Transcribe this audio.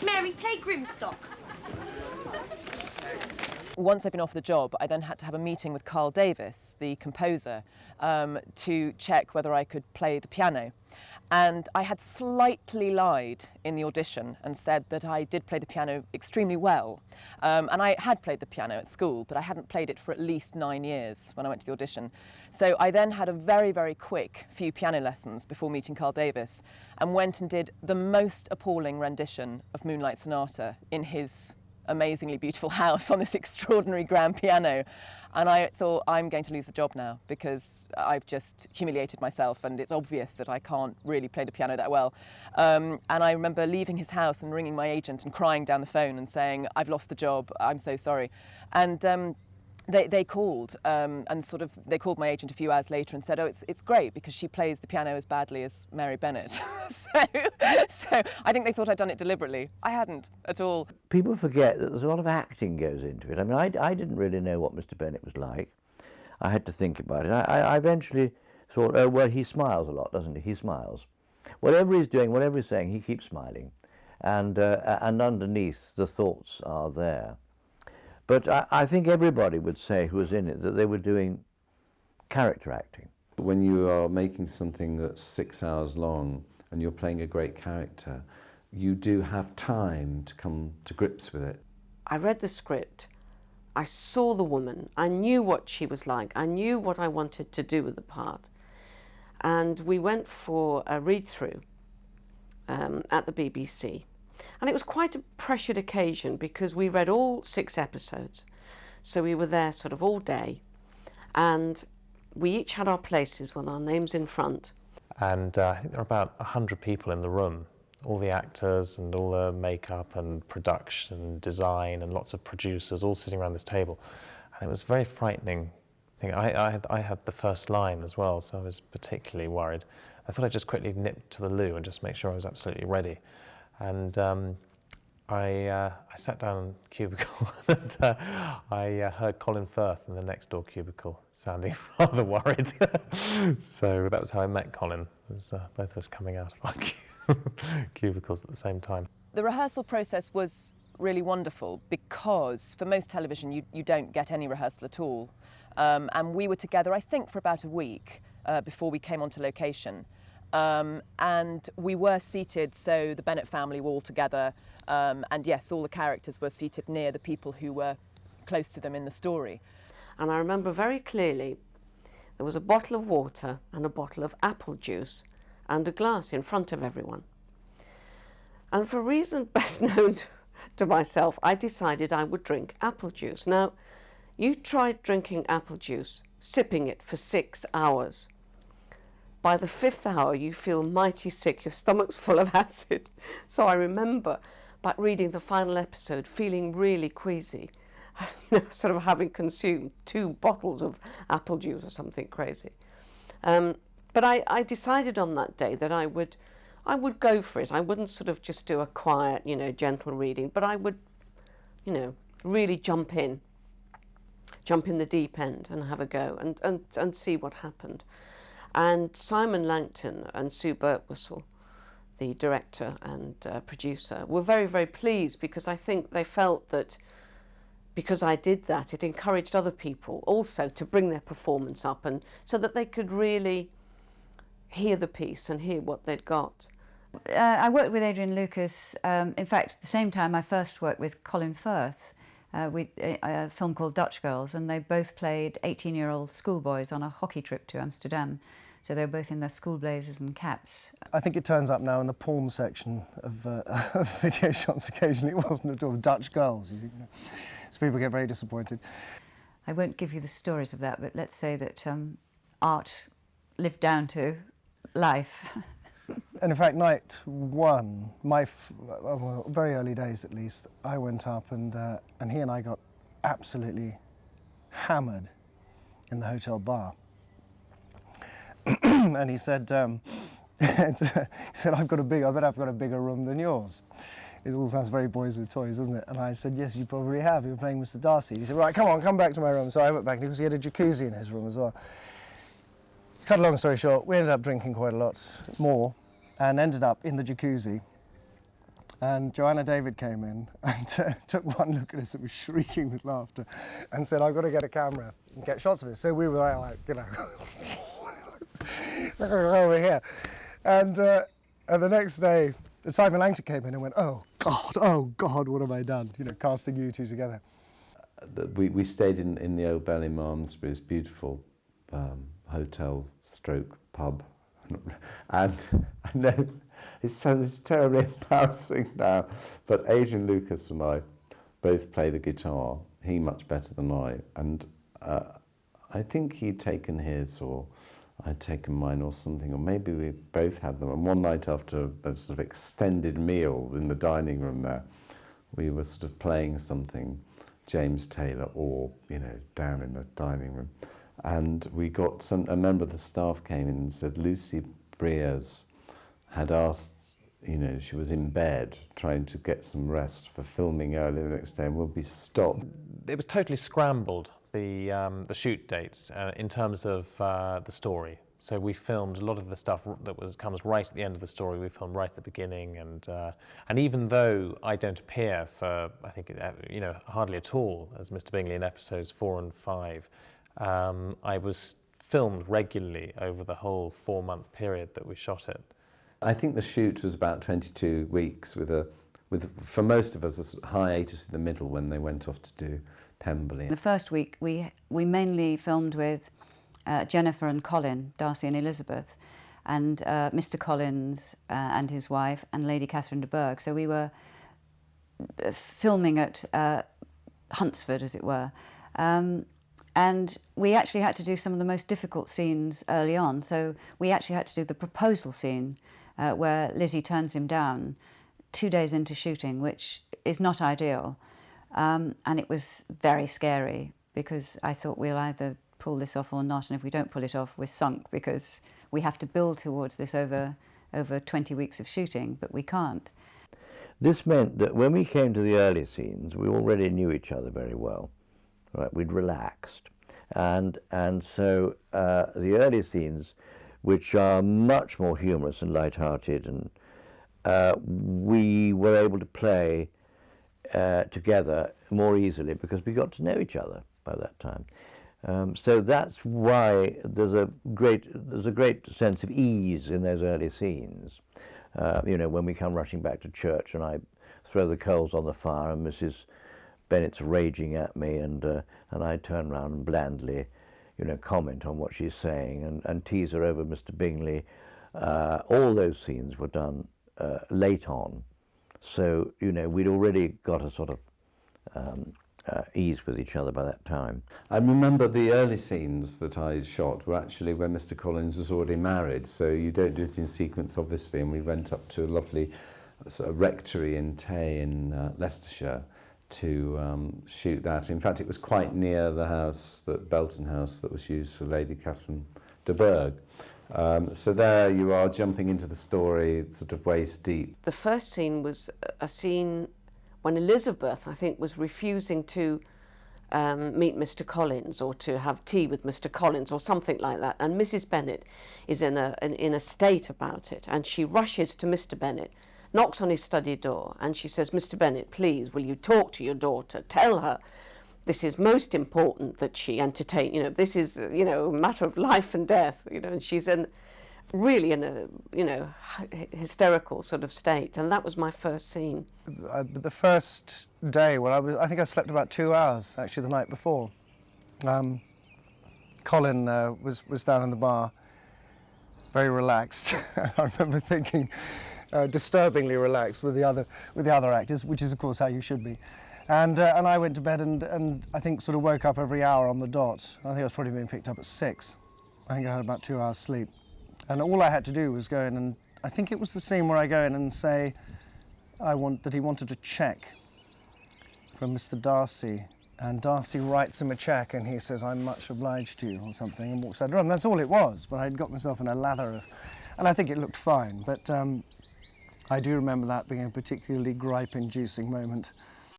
Mary, play Grimstock. Once I'd been offered the job, I then had to have a meeting with Carl Davis, the composer, to check whether I could play the piano. And I had slightly lied in the audition and said that I did play the piano extremely well. And I had played the piano at school, but I hadn't played it for at least 9 years when I went to the audition. So I then had a very, very quick few piano lessons before meeting Carl Davis and went and did the most appalling rendition of Moonlight Sonata in his amazingly beautiful house on this extraordinary grand piano. And I thought, I'm going to lose the job now because I've just humiliated myself and it's obvious that I can't really play the piano that well. And I remember leaving his house and ringing my agent and crying down the phone and saying, I've lost the job, I'm so sorry. And they called and sort of they called my agent a few hours later and said, oh, it's great because she plays the piano as badly as Mary Bennett. so I think they thought I'd done it deliberately. I hadn't at all. People forget that there's a lot of acting goes into it. I mean, I didn't really know what Mr. Bennett was like. I had to think about it. I eventually thought, oh, well, he smiles a lot, doesn't he? He smiles. Whatever he's doing, whatever he's saying, he keeps smiling. And underneath, the thoughts are there. But I think everybody would say who was in it that they were doing character acting. When you are making something that's 6 hours long and you're playing a great character, you do have time to come to grips with it. I read the script, I saw the woman, I knew what she was like, I knew what I wanted to do with the part. And we went for a read-through at the BBC. And it was quite a pressured occasion because we read all 6 episodes. So we were there sort of all day and we each had our places with our names in front. And I think there were about 100 people in the room, all the actors and all the makeup and production, design and lots of producers all sitting around this table. And it was very frightening. I had the first line as well, so I was particularly worried. I thought I'd just quickly nip to the loo and just make sure I was absolutely ready. And I sat down in the cubicle and I heard Colin Firth in the next door cubicle sounding rather worried. So that was how I met Colin. It was both of us coming out of our cubicles at the same time. The rehearsal process was really wonderful because for most television you don't get any rehearsal at all. And we were together, I think, for about a week before we came onto location. And we were seated, so the Bennett family were all together, and yes, all the characters were seated near the people who were close to them in the story. And I remember very clearly there was a bottle of water and a bottle of apple juice and a glass in front of everyone. And for a reason best known to myself, I decided I would drink apple juice. Now, you tried drinking apple juice, sipping it for 6 hours. By the 5th hour, you feel mighty sick, your stomach's full of acid. So I remember, by reading the final episode, feeling really queasy, sort of having consumed 2 bottles of apple juice or something crazy. But I decided on that day that I would go for it. I wouldn't sort of just do a quiet, gentle reading, but I would, really jump in the deep end and have a go and see what happened. And Simon Langton and Sue Birtwistle, the director and producer, were very, very pleased because I think they felt that because I did that, it encouraged other people also to bring their performance up and so that they could really hear the piece and hear what they'd got. I worked with Adrian Lucas, in fact, at the same time I first worked with Colin Firth. A film called Dutch Girls, and they both played 18-year-old schoolboys on a hockey trip to Amsterdam. So they were both in their school blazers and caps. I think it turns up now in the porn section of video shops occasionally. It wasn't at all Dutch Girls. So people get very disappointed. I won't give you the stories of that, but let's say that art lived down to life. And in fact, night 1, very early days at least, I went up and he and I got absolutely hammered in the hotel bar. And he said, I better I've got a bigger room than yours. It all sounds very boys with toys, doesn't it? And I said, yes, you probably have. You were playing Mr. Darcy. He said, right, come back to my room. So I went back, because he had a jacuzzi in his room as well. Cut a long story short, we ended up drinking quite a lot more and ended up in the jacuzzi And Joanna David came in and took one look at us and was shrieking with laughter and said, I've got to get a camera and get shots of this. So we were there like, you know, over here. And the next day, Simon Langton came in and went, oh God, what have I done? You know, casting you two together. We stayed in the Old Bailey Malmesbury, it's beautiful hotel stroke pub. And I know it sounds terribly embarrassing now, but Adrian Lucas and I both play the guitar, he much better than I, and I think he'd taken his or I'd taken mine or something, or maybe we both had them. And one night after a sort of extended meal in the dining room there, we were sort of playing something, James Taylor, or, you know, down in the dining room. And we got a member of the staff came in and said Lucy Breers had asked, you know, she was in bed trying to get some rest for filming early the next day and will be stopped. It was totally scrambled, the shoot dates, in terms of the story. So we filmed a lot of the stuff that comes right at the end of the story. We filmed right at the beginning, and even though I don't appear for, I think, you know, hardly at all as Mr. Bingley in episodes 4 and 5, I was filmed regularly over the whole 4-month period that we shot it. I think the shoot was about 22 weeks with for most of us a hiatus in the middle when they went off to do Pemberley. The first week we mainly filmed with Jennifer and Colin, Darcy and Elizabeth, and Mr. Collins and his wife, and Lady Catherine de Bourgh. So we were filming at Huntsford, as it were. And we actually had to do some of the most difficult scenes early on. So we actually had to do the proposal scene where Lizzie turns him down 2 days into shooting, which is not ideal. And it was very scary because I thought we'll either pull this off or not, and if we don't pull it off, we're sunk because we have to build towards this over 20 weeks of shooting, but we can't. This meant that when we came to the early scenes, we already knew each other very well. Right, we'd relaxed, and so the early scenes, which are much more humorous and light-hearted, and we were able to play together more easily because we got to know each other by that time. So that's why there's a great sense of ease in those early scenes. You know, when we come rushing back to church and I throw the coals on the fire and Mrs. Bennet's raging at me, and I turn round and blandly, you know, comment on what she's saying and tease her over Mr. Bingley. All those scenes were done late on, so, you know, we'd already got a sort of ease with each other by that time. I remember the early scenes that I shot were actually when Mr. Collins was already married, so you don't do it in sequence, obviously, and we went up to a lovely sort of rectory in Tay in Leicestershire to shoot that. In fact, it was quite near the house, that Belton House, that was used for Lady Catherine de Bourgh. So there you are, jumping into the story, sort of waist deep. The first scene was a scene when Elizabeth, I think, was refusing to meet Mr. Collins or to have tea with Mr. Collins or something like that. And Mrs. Bennet is in a state about it, and she rushes to Mr. Bennet, knocks on his study door, and she says, Mr. Bennet, please, will you talk to your daughter? Tell her this is most important that she entertain, you know, this is, you know, a matter of life and death, you know, and she's really in a, you know, hysterical sort of state. And that was my first scene. The first day, I think I slept about 2 hours, actually, the night before. Colin was down in the bar, very relaxed. I remember thinking, disturbingly relaxed with the other actors, which is of course how you should be. And I went to bed and I think sort of woke up every hour on the dot. I think I was probably being picked up at 6. I think I had about 2 hours sleep. And all I had to do was go in, and I think it was the scene where I go in and say that he wanted a cheque from Mr. Darcy. And Darcy writes him a cheque and he says, I'm much obliged to you, or something, and walks out of the room. That's all it was, but I'd got myself in a lather of, and I think it looked fine. But I do remember that being a particularly gripe-inducing moment.